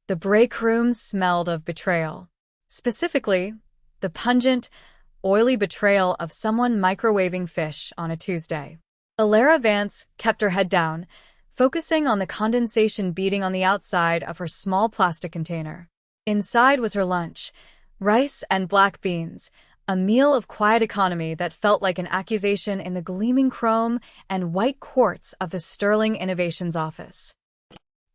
The break room smelled of betrayal. Specifically, the pungent, oily betrayal of someone microwaving fish on a Tuesday. Allure Vance kept her head down, focusing on the condensation beading on the outside of her small plastic container. Inside was her lunch, rice and black beans, a meal of quiet economy that felt like an accusation in the gleaming chrome and white quartz of the Sterling Innovations office.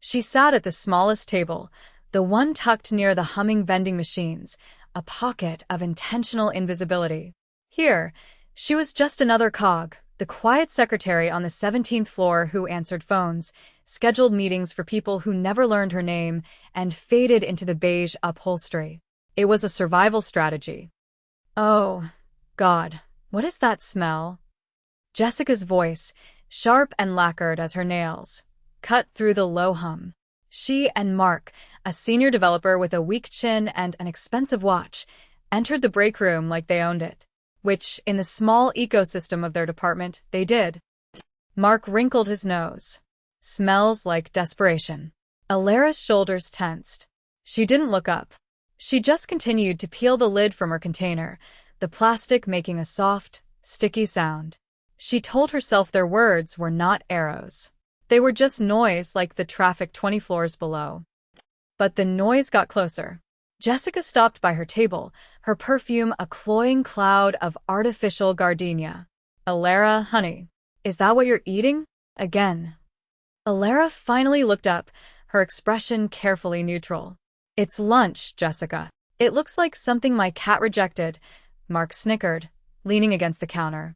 She sat at the smallest table, the one tucked near the humming vending machines, a pocket of intentional invisibility. Here, she was just another cog, the quiet secretary on the 17th floor who answered phones, scheduled meetings for people who never learned her name, and faded into the beige upholstery. It was a survival strategy. Oh, God, what is that smell? Jessica's voice, sharp and lacquered as her nails, cut through the low hum. She and Mark, a senior developer with a weak chin and an expensive watch, entered the break room like they owned it, which, in the small ecosystem of their department, they did. Mark wrinkled his nose. Smells like desperation. Alara's shoulders tensed. She didn't look up. She just continued to peel the lid from her container, the plastic making a soft, sticky sound. She told herself their words were not arrows. They were just noise like the traffic 20 floors below. But the noise got closer. Jessica stopped by her table, her perfume a cloying cloud of artificial gardenia. Alara, honey, is that what you're eating? Again. Alara finally looked up, her expression carefully neutral. It's lunch, Jessica. It looks like something my cat rejected, Mark snickered, leaning against the counter.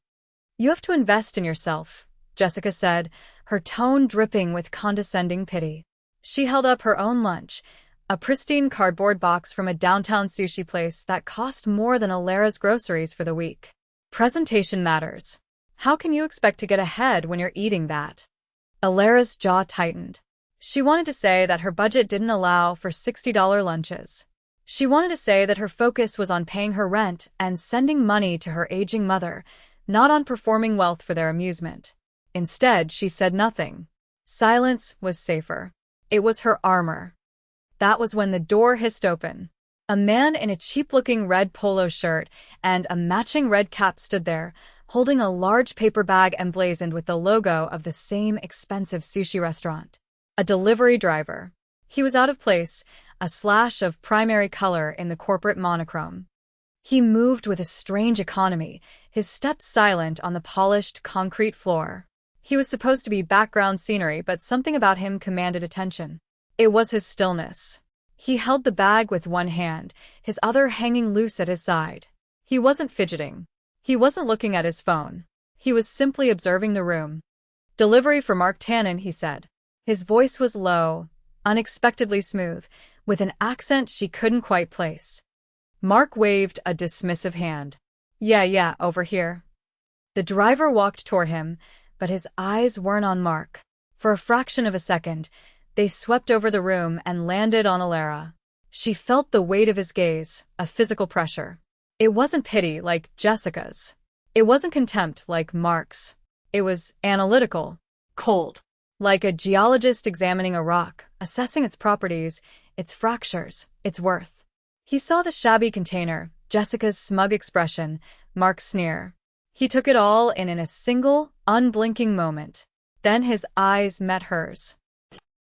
You have to invest in yourself, Jessica said, her tone dripping with condescending pity. She held up her own lunch, a pristine cardboard box from a downtown sushi place that cost more than Alara's groceries for the week. Presentation matters. How can you expect to get ahead when you're eating that? Alara's jaw tightened. She wanted to say that her budget didn't allow for $60 lunches. She wanted to say that her focus was on paying her rent and sending money to her aging mother, not on performing wealth for their amusement. Instead, she said nothing. Silence was safer. It was her armor. That was when the door hissed open. A man in a cheap-looking red polo shirt and a matching red cap stood there, holding a large paper bag emblazoned with the logo of the same expensive sushi restaurant. A delivery driver. He was out of place, a slash of primary color in the corporate monochrome. He moved with a strange economy, his steps silent on the polished concrete floor. He was supposed to be background scenery, but something about him commanded attention. It was his stillness. He held the bag with one hand, his other hanging loose at his side. He wasn't fidgeting. He wasn't looking at his phone. He was simply observing the room. Delivery for Mark Tannen, he said. His voice was low, unexpectedly smooth, with an accent she couldn't quite place. Mark waved a dismissive hand. Yeah, over here. The driver walked toward him, but his eyes weren't on Mark. For a fraction of a second, they swept over the room and landed on Alara. She felt the weight of his gaze, a physical pressure. It wasn't pity like Jessica's. It wasn't contempt like Mark's. It was analytical, cold. Like a geologist examining a rock, assessing its properties, its fractures, its worth. He saw the shabby container, Jessica's smug expression, Mark's sneer. He took it all in a single, unblinking moment. Then his eyes met hers.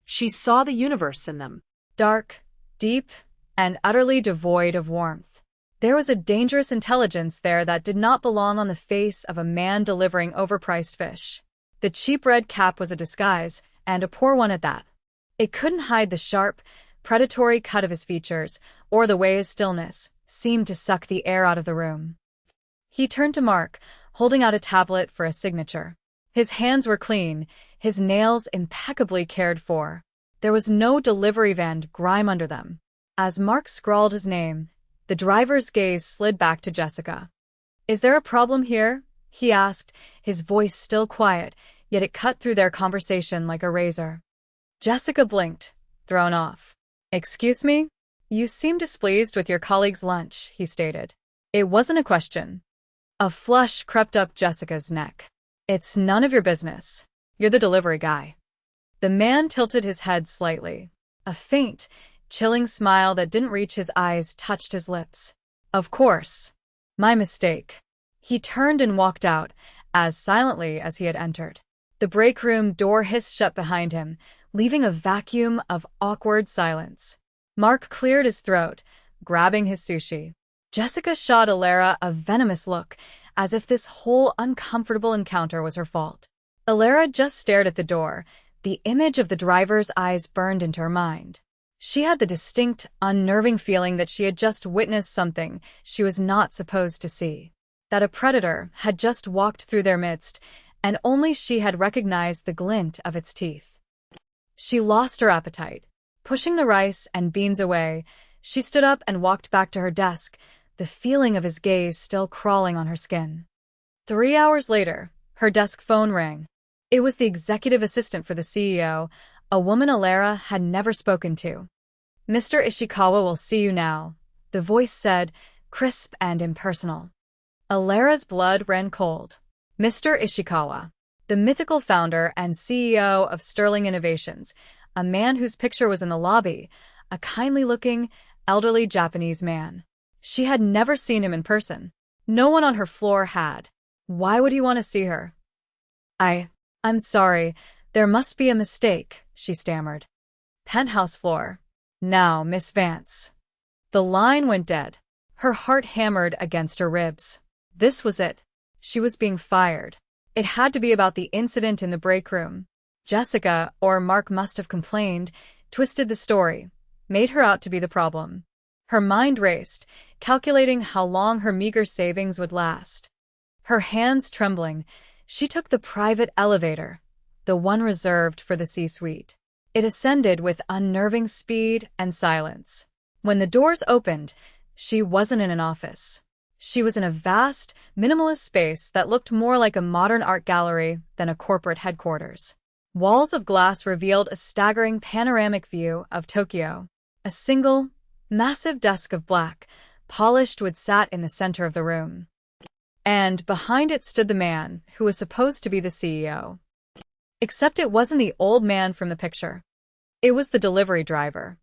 She saw the universe in them. Dark, deep, and utterly devoid of warmth. There was a dangerous intelligence there that did not belong on the face of a man delivering overpriced fish. The cheap red cap was a disguise, and a poor one at that. It couldn't hide the sharp, predatory cut of his features, or the way his stillness seemed to suck the air out of the room. He turned to Mark, holding out a tablet for a signature. His hands were clean, his nails impeccably cared for. There was no delivery van grime under them. As Mark scrawled his name, the driver's gaze slid back to Jessica. Is there a problem here? He asked, his voice still quiet, yet it cut through their conversation like a razor. Jessica blinked, thrown off. Excuse me? You seem displeased with your colleague's lunch, he stated. It wasn't a question. A flush crept up Jessica's neck. It's none of your business. You're the delivery guy. The man tilted his head slightly. A faint, chilling smile that didn't reach his eyes touched his lips. Of course. My mistake. He turned and walked out, as silently as he had entered. The break room door hissed shut behind him, leaving a vacuum of awkward silence. Mark cleared his throat, grabbing his sushi. Jessica shot Alara a venomous look, as if this whole uncomfortable encounter was her fault. Alara just stared at the door. The image of the driver's eyes burned into her mind. She had the distinct, unnerving feeling that she had just witnessed something she was not supposed to see. That a predator had just walked through their midst, and only she had recognized the glint of its teeth. She lost her appetite. Pushing the rice and beans away, she stood up and walked back to her desk, the feeling of his gaze still crawling on her skin. 3 hours later, her desk phone rang. It was the executive assistant for the CEO, a woman Alara had never spoken to. "Mr. Ishikawa will see you now," the voice said, crisp and impersonal. Alara's blood ran cold. Mr. Ishikawa, the mythical founder and CEO of Sterling Innovations, a man whose picture was in the lobby, a kindly-looking, elderly Japanese man. She had never seen him in person. No one on her floor had. Why would he want to see her? I'm sorry, there must be a mistake, she stammered. "Penthouse floor. Now, Miss Vance." The line went dead. Her heart hammered against her ribs. This was it. She was being fired. It had to be about the incident in the break room. Jessica, or Mark must have complained, twisted the story, made her out to be the problem. Her mind raced, calculating how long her meager savings would last. Her hands trembling, she took the private elevator, the one reserved for the C-suite. It ascended with unnerving speed and silence. When the doors opened, she wasn't in an office. She was in a vast, minimalist space that looked more like a modern art gallery than a corporate headquarters. Walls of glass revealed a staggering panoramic view of Tokyo. A single, massive desk of black, polished wood sat in the center of the room. And behind it stood the man who was supposed to be the CEO. Except it wasn't the old man from the picture. It was the delivery driver.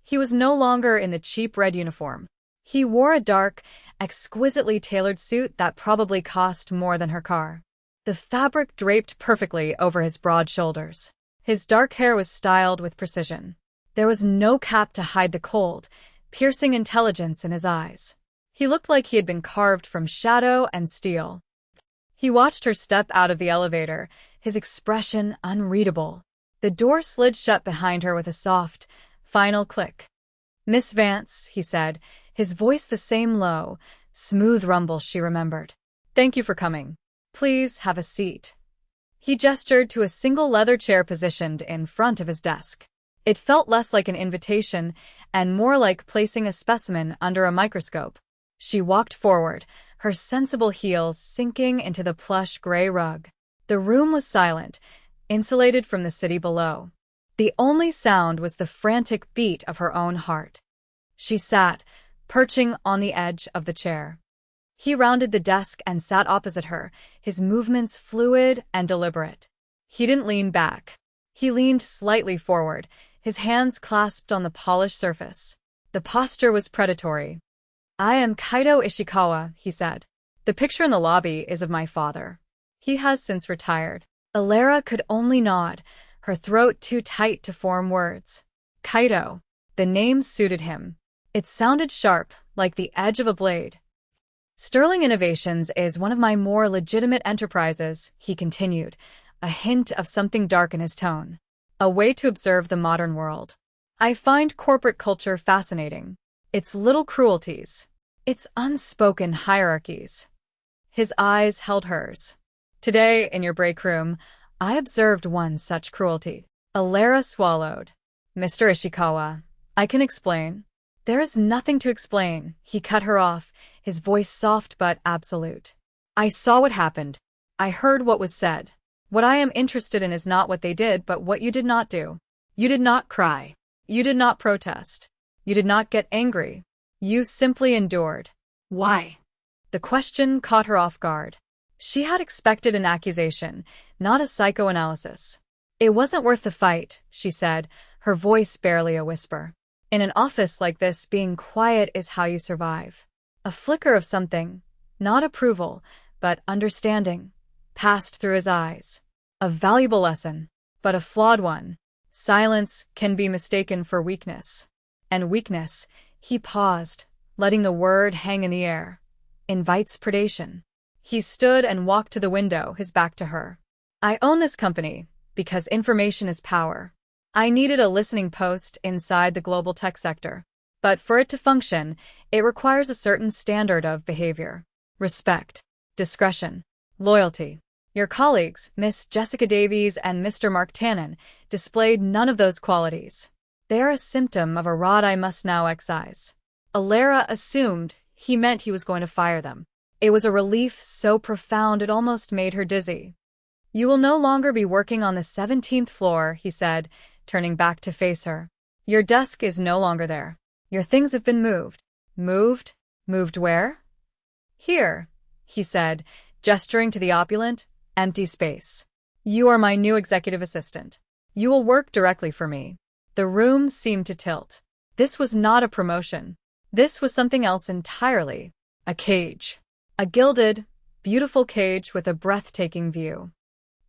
He was no longer in the cheap red uniform. He wore a dark, exquisitely tailored suit that probably cost more than her car. The fabric draped perfectly over his broad shoulders. His dark hair was styled with precision. There was no cap to hide the cold, piercing intelligence in his eyes. He looked like he had been carved from shadow and steel. He watched her step out of the elevator, his expression unreadable. The door slid shut behind her with a soft, final click. "Miss Vance," he said, his voice the same low, smooth rumble she remembered. "Thank you for coming. Please have a seat." He gestured to a single leather chair positioned in front of his desk. It felt less like an invitation and more like placing a specimen under a microscope. She walked forward, her sensible heels sinking into the plush gray rug. The room was silent, insulated from the city below. The only sound was the frantic beat of her own heart. She sat, perching on the edge of the chair. He rounded the desk and sat opposite her, his movements fluid and deliberate. He didn't lean back. He leaned slightly forward, his hands clasped on the polished surface. The posture was predatory. "I am Kaito Ishikawa," he said. "The picture in the lobby is of my father. He has since retired." Alara could only nod, her throat too tight to form words. Kaito. The name suited him. It sounded sharp, like the edge of a blade. "Sterling Innovations is one of my more legitimate enterprises," he continued, a hint of something dark in his tone. "A way to observe the modern world. I find corporate culture fascinating. Its little cruelties. Its unspoken hierarchies." His eyes held hers. "Today, in your break room, I observed one such cruelty." Alara swallowed. "Mr. Ishikawa, I can explain." "There is nothing to explain," he cut her off, his voice soft but absolute. "I saw what happened. I heard what was said. What I am interested in is not what they did, but what you did not do. You did not cry. You did not protest. You did not get angry. You simply endured." Why? The question caught her off guard. She had expected an accusation, not a psychoanalysis. "It wasn't worth the fight," she said, her voice barely a whisper. In an office like this, being quiet is how you survive. A flicker of something, not approval, but understanding, passed through his eyes. A valuable lesson, but a flawed one. Silence can be mistaken for weakness. And weakness, he paused, letting the word hang in the air, invites predation. He stood and walked to the window, his back to her. I own this company because information is power. I needed a listening post inside the global tech sector. But for it to function, it requires a certain standard of behavior. Respect, discretion, loyalty. Your colleagues, Miss Jessica Davies and Mr. Mark Tannen, displayed none of those qualities. They are a symptom of a rod I must now excise. Allure assumed he meant he was going to fire them. It was a relief so profound it almost made her dizzy. You will no longer be working on the 17th floor, he said, turning back to face her. Your desk is no longer there. Your things have been moved. Moved? Moved where? Here, he said, gesturing to the opulent, empty space. You are my new executive assistant. You will work directly for me. The room seemed to tilt. This was not a promotion. This was something else entirely. A cage. A gilded, beautiful cage with a breathtaking view.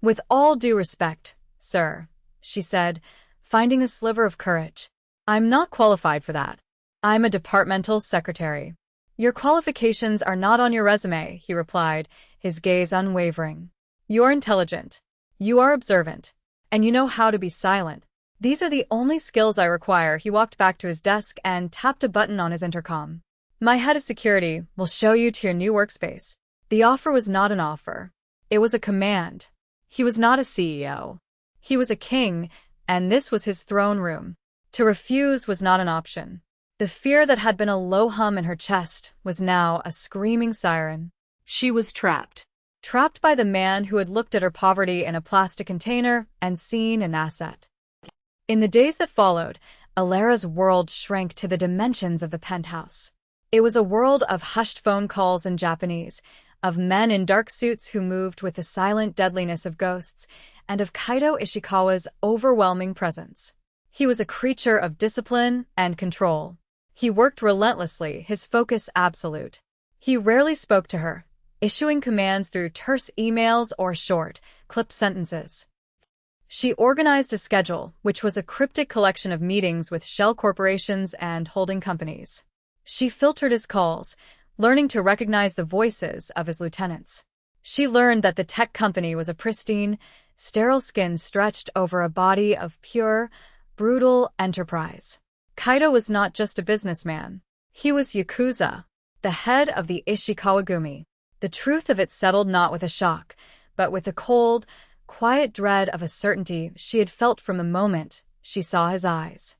With all due respect, sir, she said, finding a sliver of courage. I'm not qualified for that. I'm a departmental secretary. Your qualifications are not on your resume, he replied, his gaze unwavering. You're intelligent. You are observant. And you know how to be silent. These are the only skills I require. He walked back to his desk and tapped a button on his intercom. My head of security will show you to your new workspace. The offer was not an offer. It was a command. He was not a CEO. He was a king, and this was his throne room. To refuse was not an option. The fear that had been a low hum in her chest was now a screaming siren. She was trapped. Trapped by the man who had looked at her poverty in a plastic container and seen an asset. In the days that followed, Alara's world shrank to the dimensions of the penthouse. It was a world of hushed phone calls in Japanese, of men in dark suits who moved with the silent deadliness of ghosts, and of Kaito Ishikawa's overwhelming presence. He was a creature of discipline and control. He worked relentlessly, his focus absolute. He rarely spoke to her, issuing commands through terse emails or short, clipped sentences. She organized a schedule, which was a cryptic collection of meetings with shell corporations and holding companies. She filtered his calls, learning to recognize the voices of his lieutenants. She learned that the tech company was a pristine, sterile skin stretched over a body of pure, brutal enterprise. Kaito was not just a businessman. He was Yakuza, the head of the Ishikawa-gumi. The truth of it settled not with a shock, but with the cold, quiet dread of a certainty she had felt from the moment she saw his eyes.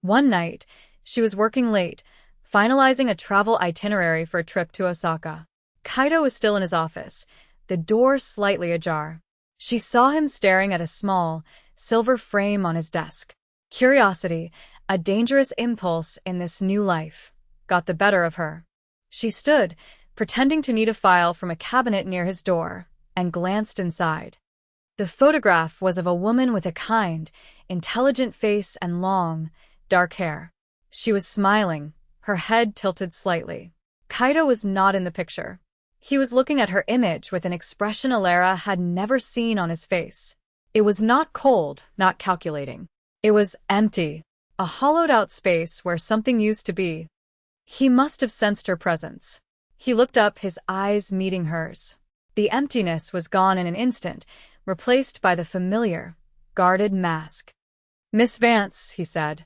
One night, she was working late, finalizing a travel itinerary for a trip to Osaka. Kaito was still in his office, the door slightly ajar. She saw him staring at a small, silver frame on his desk. Curiosity, a dangerous impulse in this new life, got the better of her. She stood, pretending to need a file from a cabinet near his door, and glanced inside. The photograph was of a woman with a kind, intelligent face and long, dark hair. She was smiling, her head tilted slightly. Kaito was not in the picture. He was looking at her image with an expression Alara had never seen on his face. It was not cold, not calculating. It was empty, a hollowed-out space where something used to be. He must have sensed her presence. He looked up, his eyes meeting hers. The emptiness was gone in an instant, replaced by the familiar, guarded mask. "Miss Vance," he said.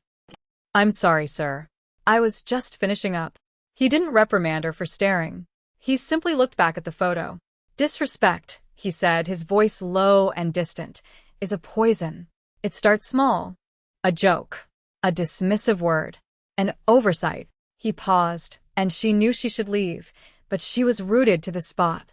"I'm sorry, sir. I was just finishing up." He didn't reprimand her for staring. He simply looked back at the photo. "Disrespect," he said, his voice low and distant, "is a poison. It starts small. A joke. A dismissive word. An oversight." He paused, and she knew she should leave, but she was rooted to the spot.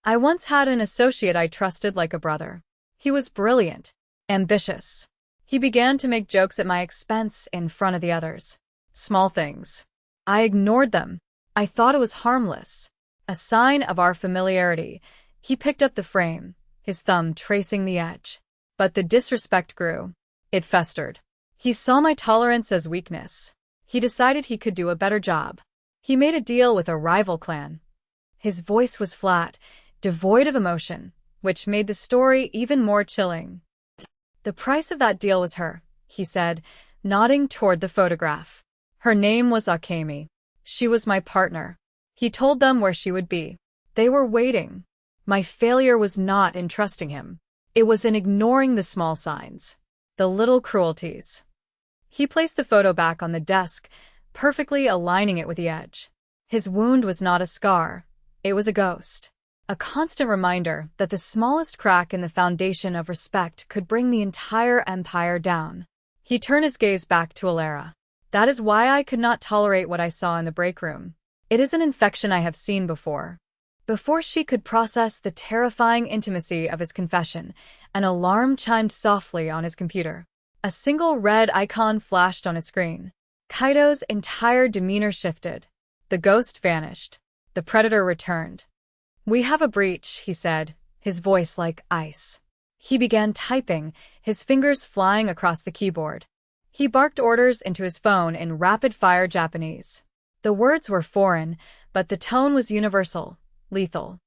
"I once had an associate I trusted like a brother. He was brilliant, ambitious. He began to make jokes at my expense in front of the others. Small things. I ignored them. I thought it was harmless. A sign of our familiarity." He picked up the frame, his thumb tracing the edge. But the disrespect grew. It festered. He saw my tolerance as weakness. He decided he could do a better job. He made a deal with a rival clan. His voice was flat, devoid of emotion, which made the story even more chilling. The price of that deal was her, he said, nodding toward the photograph. Her name was Akemi. She was my partner. He told them where she would be. They were waiting. My failure was not in trusting him. It was in ignoring the small signs, the little cruelties. He placed the photo back on the desk, perfectly aligning it with the edge. His wound was not a scar. It was a ghost. A constant reminder that the smallest crack in the foundation of respect could bring the entire empire down. He turned his gaze back to Allura. That is why I could not tolerate what I saw in the break room. It is an infection I have seen before. Before she could process the terrifying intimacy of his confession, an alarm chimed softly on his computer. A single red icon flashed on his screen. Kaido's entire demeanor shifted. The ghost vanished. The predator returned. "We have a breach," he said, his voice like ice. He began typing, his fingers flying across the keyboard. He barked orders into his phone in rapid-fire Japanese. The words were foreign, but the tone was universal, lethal.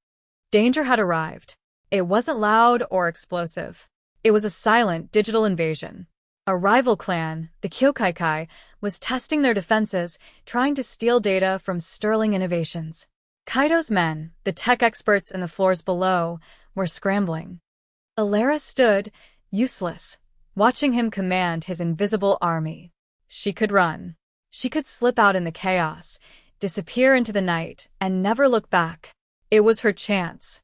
Danger had arrived. It wasn't loud or explosive. It was a silent digital invasion. A rival clan, the Kyokai, was testing their defenses, trying to steal data from Sterling Innovations. Kaido's men, the tech experts in the floors below, were scrambling. Allura stood, useless, watching him command his invisible army. She could run. She could slip out in the chaos, disappear into the night, and never look back. It was her chance.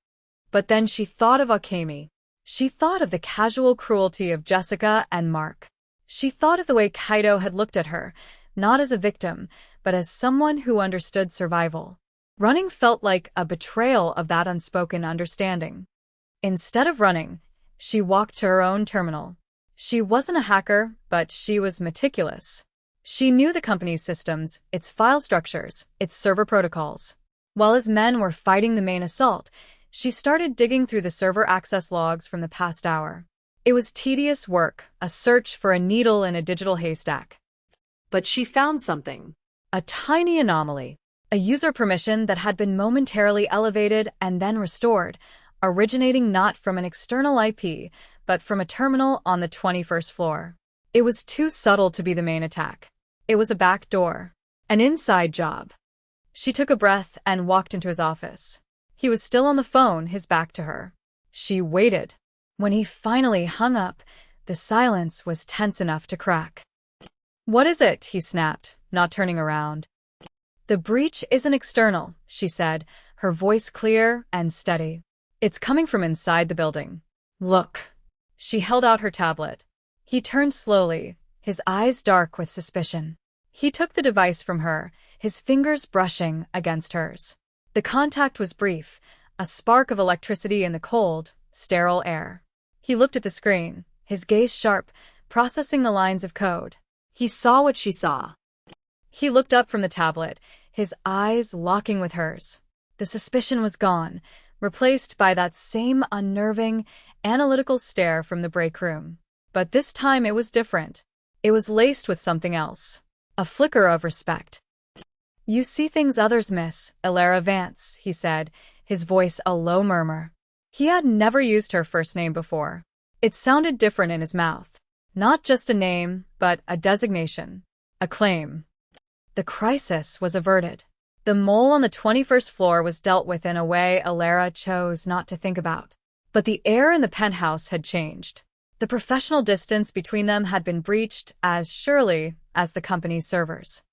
But then she thought of Akemi. She thought of the casual cruelty of Jessica and Mark. She thought of the way Kaido had looked at her, not as a victim, but as someone who understood survival. Running felt like a betrayal of that unspoken understanding. Instead of running, she walked to her own terminal. She wasn't a hacker, but she was meticulous. She knew the company's systems, its file structures, its server protocols. While his men were fighting the main assault, she started digging through the server access logs from the past hour. It was tedious work, a search for a needle in a digital haystack. But she found something. A tiny anomaly. A user permission that had been momentarily elevated and then restored, originating not from an external IP, but from a terminal on the 21st floor. It was too subtle to be the main attack. It was a back door. An inside job. She took a breath and walked into his office. He was still on the phone, his back to her. She waited. When he finally hung up, the silence was tense enough to crack. "What is it?" he snapped, not turning around. "The breach isn't external," she said, her voice clear and steady. "It's coming from inside the building. Look." She held out her tablet. He turned slowly, his eyes dark with suspicion. He took the device from her, his fingers brushing against hers. The contact was brief, a spark of electricity in the cold, sterile air. He looked at the screen, his gaze sharp, processing the lines of code. He saw what she saw. He looked up from the tablet, his eyes locking with hers. The suspicion was gone, replaced by that same unnerving, analytical stare from the break room. But this time it was different. It was laced with something else. A flicker of respect. "You see things others miss, Allura Vance," he said, his voice a low murmur. He had never used her first name before. It sounded different in his mouth. Not just a name, but a designation. A claim. The crisis was averted. The mole on the 21st floor was dealt with in a way Allura chose not to think about. But the air in the penthouse had changed. The professional distance between them had been breached as surely as the company's servers.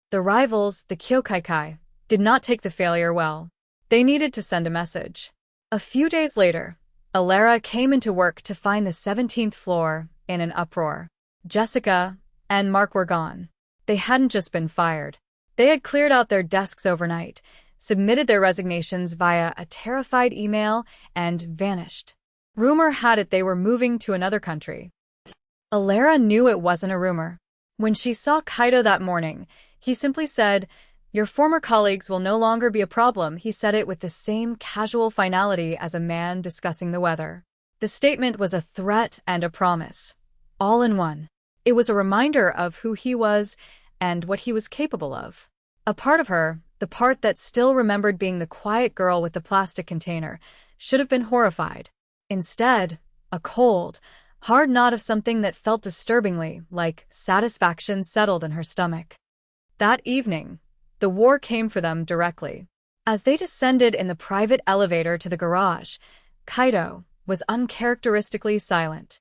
The rivals, the Kyokai, did not take the failure well. They needed to send a message. A few days later, Allura came into work to find the 17th floor in an uproar. Jessica and Mark were gone. They hadn't just been fired. They had cleared out their desks overnight, submitted their resignations via a terrified email, and vanished. Rumor had it they were moving to another country. Allura knew it wasn't a rumor. When she saw Kaido that morning, he simply said, "Your former colleagues will no longer be a problem." He said it with the same casual finality as a man discussing the weather. The statement was a threat and a promise, all in one. It was a reminder of who he was and what he was capable of. A part of her, the part that still remembered being the quiet girl with the plastic container, should have been horrified. Instead, a cold, hard knot of something that felt disturbingly like satisfaction settled in her stomach. That evening, the war came for them directly. As they descended in the private elevator to the garage, Kaido was uncharacteristically silent.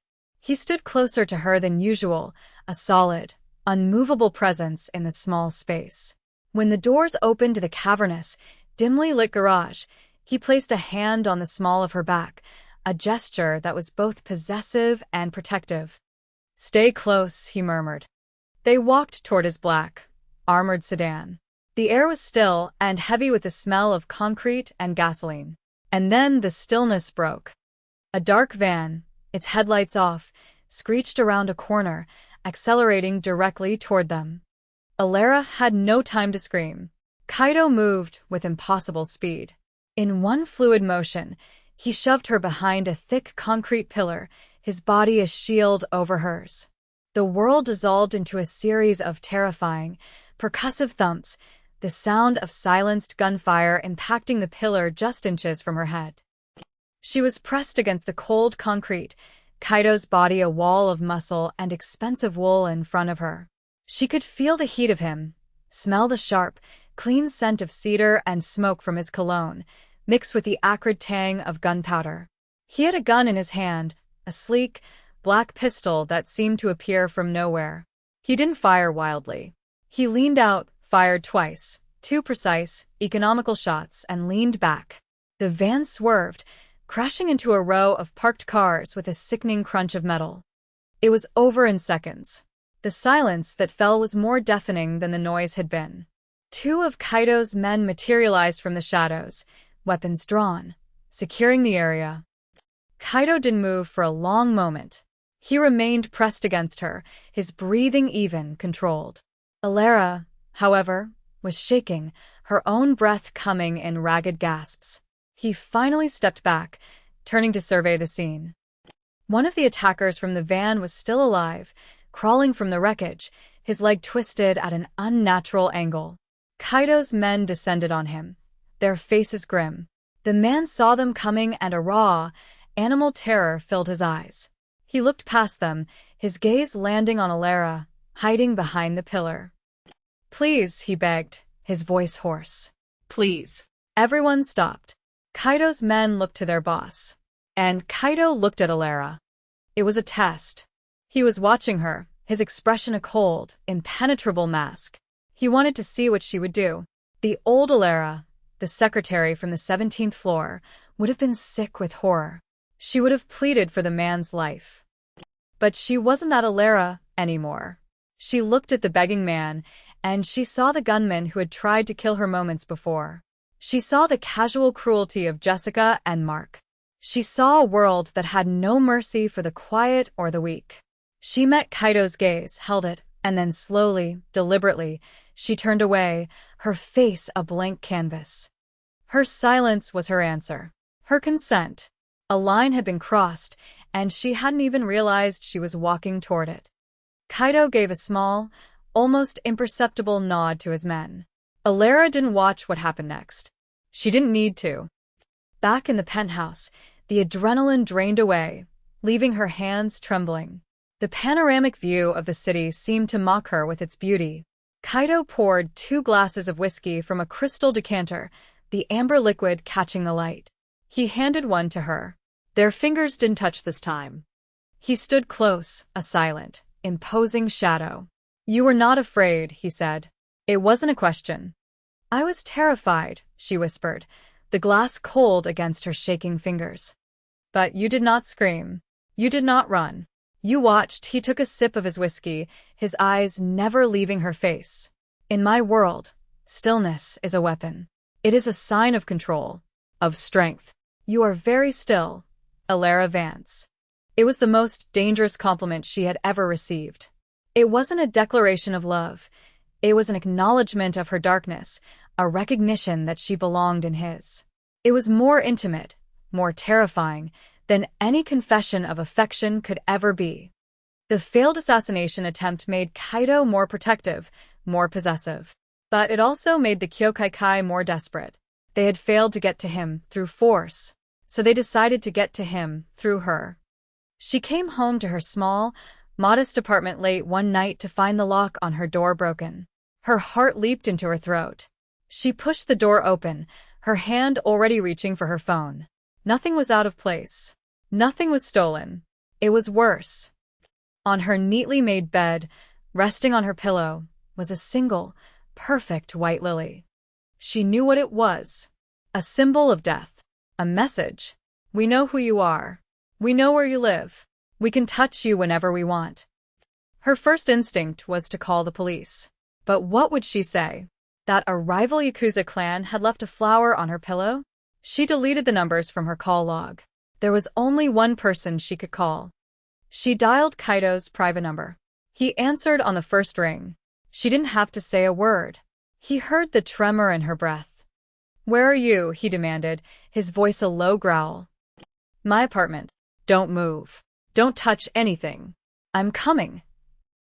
He stood closer to her than usual, a solid, unmovable presence in the small space. When the doors opened to the cavernous, dimly lit garage, he placed a hand on the small of her back, a gesture that was both possessive and protective. "Stay close," he murmured. They walked toward his black, armored sedan. The air was still and heavy with the smell of concrete and gasoline. And then the stillness broke. A dark van, its headlights off, screeched around a corner, accelerating directly toward them. Allura had no time to scream. Kaido moved with impossible speed. In one fluid motion, he shoved her behind a thick concrete pillar, his body a shield over hers. The world dissolved into a series of terrifying, percussive thumps, the sound of silenced gunfire impacting the pillar just inches from her head. She was pressed against the cold concrete, Kaido's body a wall of muscle and expensive wool in front of her. She could feel the heat of him, smell the sharp, clean scent of cedar and smoke from his cologne, mixed with the acrid tang of gunpowder. He had a gun in his hand, a sleek, black pistol that seemed to appear from nowhere. He didn't fire wildly. He leaned out, fired twice, 2 precise, economical shots, and leaned back. The van swerved, crashing into a row of parked cars with a sickening crunch of metal. It was over in seconds. The silence that fell was more deafening than the noise had been. 2 of Kaido's men materialized from the shadows, weapons drawn, securing the area. Kaido didn't move for a long moment. He remained pressed against her, his breathing even, controlled. Allura, however, was shaking, her own breath coming in ragged gasps. He finally stepped back, turning to survey the scene. One of the attackers from the van was still alive, crawling from the wreckage, his leg twisted at an unnatural angle. Kaido's men descended on him, their faces grim. The man saw them coming and a raw, animal terror filled his eyes. He looked past them, his gaze landing on Allura, hiding behind the pillar. "Please," he begged, his voice hoarse. Please. Everyone stopped. Kaido's men looked to their boss. And Kaido looked at Allura. It was a test. He was watching her, his expression a cold, impenetrable mask. He wanted to see what she would do. The old Allura, the secretary from the 17th floor, would have been sick with horror. She would have pleaded for the man's life. But she wasn't that Allura anymore. She looked at the begging man, and she saw the gunman who had tried to kill her moments before. She saw the casual cruelty of Jessica and Mark. She saw a world that had no mercy for the quiet or the weak. She met Kaido's gaze, held it, and then slowly, deliberately, she turned away, her face a blank canvas. Her silence was her answer. Her consent. A line had been crossed, and she hadn't even realized she was walking toward it. Kaido gave a small, almost imperceptible nod to his men. Allura didn't watch what happened next. She didn't need to. Back in the penthouse, the adrenaline drained away, leaving her hands trembling. The panoramic view of the city seemed to mock her with its beauty. Kaido poured 2 glasses of whiskey from a crystal decanter, the amber liquid catching the light. He handed one to her. Their fingers didn't touch this time. He stood close, a silent, imposing shadow. "You were not afraid," he said. "It wasn't a question." "I was terrified," she whispered, the glass cold against her shaking fingers. "But you did not scream. You did not run. You watched." He took a sip of his whiskey, his eyes never leaving her face. "In my world, stillness is a weapon. It is a sign of control, of strength. You are very still, Allura Vance." It was the most dangerous compliment she had ever received. It wasn't a declaration of love. It was an acknowledgement of her darkness, a recognition that she belonged in his. It was more intimate, more terrifying, than any confession of affection could ever be. The failed assassination attempt made Kaido more protective, more possessive. But it also made the Kyokai more desperate. They had failed to get to him through force, so they decided to get to him through her. She came home to her small, modest apartment late one night to find the lock on her door broken. Her heart leaped into her throat. She pushed the door open, her hand already reaching for her phone. Nothing was out of place. Nothing was stolen. It was worse. On her neatly made bed, resting on her pillow, was a single, perfect white lily. She knew what it was. A symbol of death. A message. We know who you are. We know where you live. We can touch you whenever we want. Her first instinct was to call the police. But what would she say? That a rival Yakuza clan had left a flower on her pillow? She deleted the numbers from her call log. There was only one person she could call. She dialed Kaido's private number. He answered on the first ring. She didn't have to say a word. He heard the tremor in her breath. "Where are you?" he demanded, his voice a low growl. "My apartment. Don't move. Don't touch anything. I'm coming."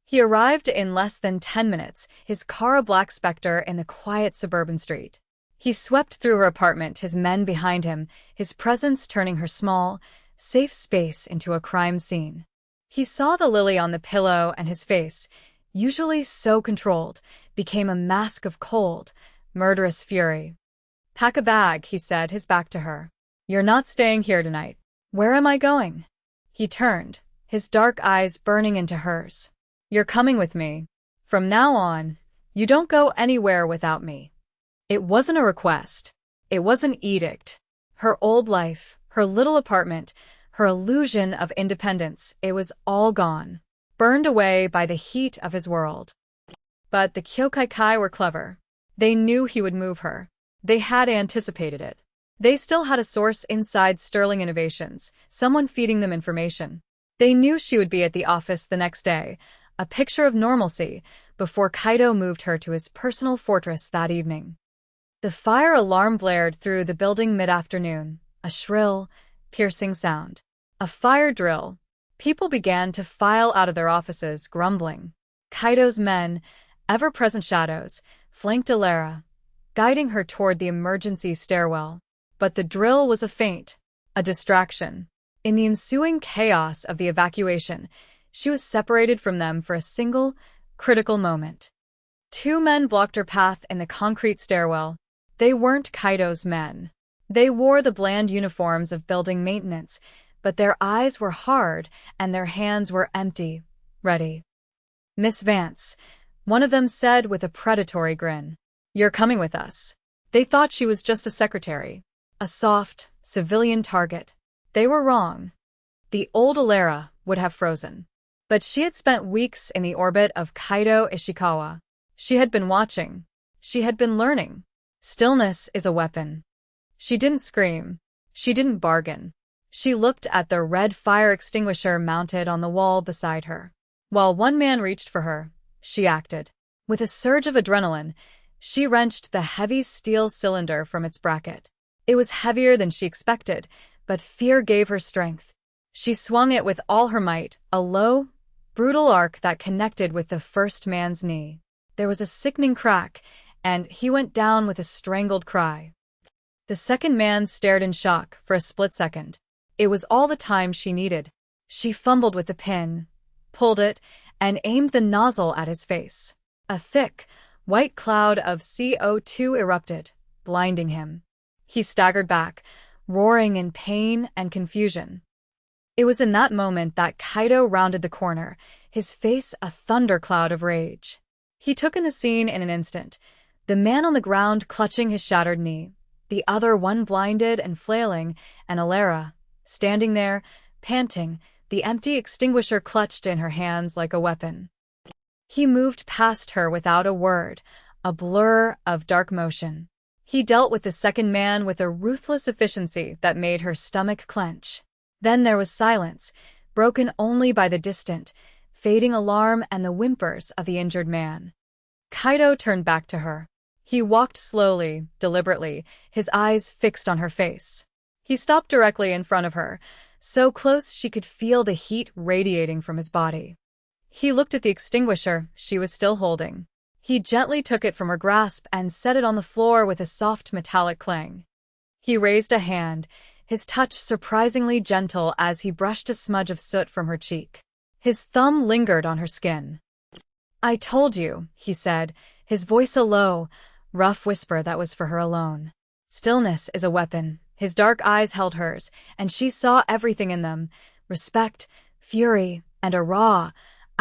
He arrived in less than 10 minutes, his car a black specter in the quiet suburban street. He swept through her apartment, his men behind him, his presence turning her small, safe space into a crime scene. He saw the lily on the pillow, and his face, usually so controlled, became a mask of cold, murderous fury. "Pack a bag," he said, his back to her. "You're not staying here tonight." "Where am I going?" He turned, his dark eyes burning into hers. "You're coming with me. From now on, you don't go anywhere without me." It wasn't a request. It was an edict. Her old life, her little apartment, her illusion of independence, it was all gone, burned away by the heat of his world. But the Kyokai were clever. They knew he would move her. They had anticipated it. They still had a source inside Sterling Innovations, someone feeding them information. They knew she would be at the office the next day, a picture of normalcy, before Kaido moved her to his personal fortress that evening. The fire alarm blared through the building mid-afternoon, a shrill, piercing sound. A fire drill. People began to file out of their offices, grumbling. Kaido's men, ever-present shadows, flanked Allure, guiding her toward the emergency stairwell. But the drill was a feint, a distraction. In the ensuing chaos of the evacuation, she was separated from them for a single, critical moment. 2 men blocked her path in the concrete stairwell. They weren't Kaido's men. They wore the bland uniforms of building maintenance, but their eyes were hard and their hands were empty, ready. "Miss Vance," one of them said with a predatory grin. "You're coming with us." They thought she was just a secretary, a soft, civilian target. They were wrong. The old Allure would have frozen. But she had spent weeks in the orbit of Kaido Ishikawa. She had been watching. She had been learning. Stillness is a weapon. She didn't scream. She didn't bargain. She looked at the red fire extinguisher mounted on the wall beside her. While one man reached for her, she acted. With a surge of adrenaline, she wrenched the heavy steel cylinder from its bracket. It was heavier than she expected, but fear gave her strength. She swung it with all her might, a low, brutal arc that connected with the first man's knee. There was a sickening crack, and he went down with a strangled cry. The second man stared in shock for a split second. It was all the time she needed. She fumbled with the pin, pulled it, and aimed the nozzle at his face. A thick, white cloud of CO2 erupted, blinding him. He staggered back, roaring in pain and confusion. It was in that moment that Kaido rounded the corner, his face a thundercloud of rage. He took in the scene in an instant, the man on the ground clutching his shattered knee, the other one blinded and flailing, and Allure, standing there, panting, the empty extinguisher clutched in her hands like a weapon. He moved past her without a word, a blur of dark motion. He dealt with the second man with a ruthless efficiency that made her stomach clench. Then there was silence, broken only by the distant, fading alarm and the whimpers of the injured man. Kaido turned back to her. He walked slowly, deliberately, his eyes fixed on her face. He stopped directly in front of her, so close she could feel the heat radiating from his body. He looked at the extinguisher she was still holding. He gently took it from her grasp and set it on the floor with a soft metallic clang. He raised a hand, his touch surprisingly gentle as he brushed a smudge of soot from her cheek. His thumb lingered on her skin. "I told you," he said, his voice a low, rough whisper that was for her alone. Stillness is a weapon. His dark eyes held hers, and she saw everything in them: respect, fury, and a raw,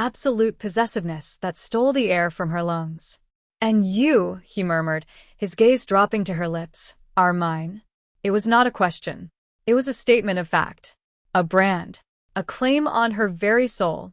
absolute possessiveness that stole the air from her lungs. "And you," he murmured, his gaze dropping to her lips, "are mine." It was not a question. It was a statement of fact. A brand. A claim on her very soul.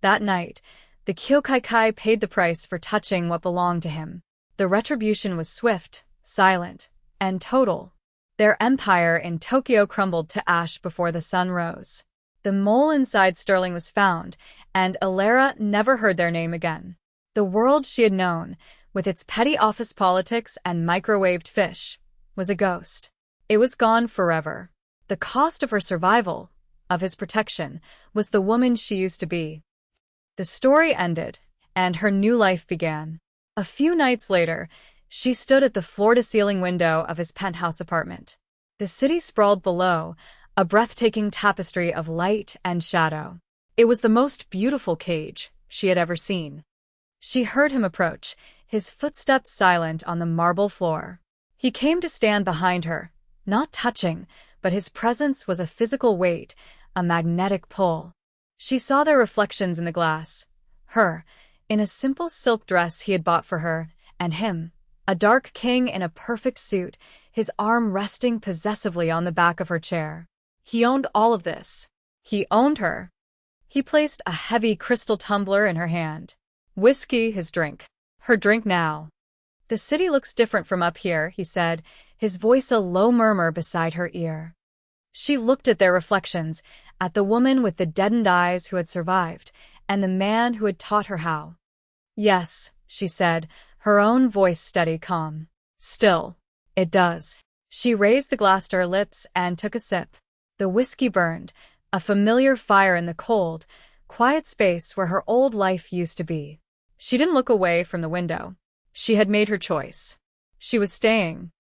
That night, the Kyokai paid the price for touching what belonged to him. The retribution was swift, silent, and total. Their empire in Tokyo crumbled to ash before the sun rose. The mole inside Sterling was found, and Allure never heard their name again. The world she had known, with its petty office politics and microwaved fish, was a ghost. It was gone forever. The cost of her survival, of his protection, was the woman she used to be. The story ended, and her new life began. A few nights later, she stood at the floor-to-ceiling window of his penthouse apartment. The city sprawled below, a breathtaking tapestry of light and shadow. It was the most beautiful cage she had ever seen. She heard him approach, his footsteps silent on the marble floor. He came to stand behind her, not touching, but his presence was a physical weight, a magnetic pull. She saw their reflections in the glass. Her, in a simple silk dress he had bought for her, and him, a dark king in a perfect suit, his arm resting possessively on the back of her chair. He owned all of this. He owned her. He placed a heavy crystal tumbler in her hand. Whiskey, his drink. Her drink now. "The city looks different from up here," he said, his voice a low murmur beside her ear. She looked at their reflections, at the woman with the deadened eyes who had survived, and the man who had taught her how. "Yes," she said, her own voice steady, calm. "Still, it does." She raised the glass to her lips and took a sip. The whiskey burned, a familiar fire in the cold, quiet space where her old life used to be. She didn't look away from the window. She had made her choice. She was staying.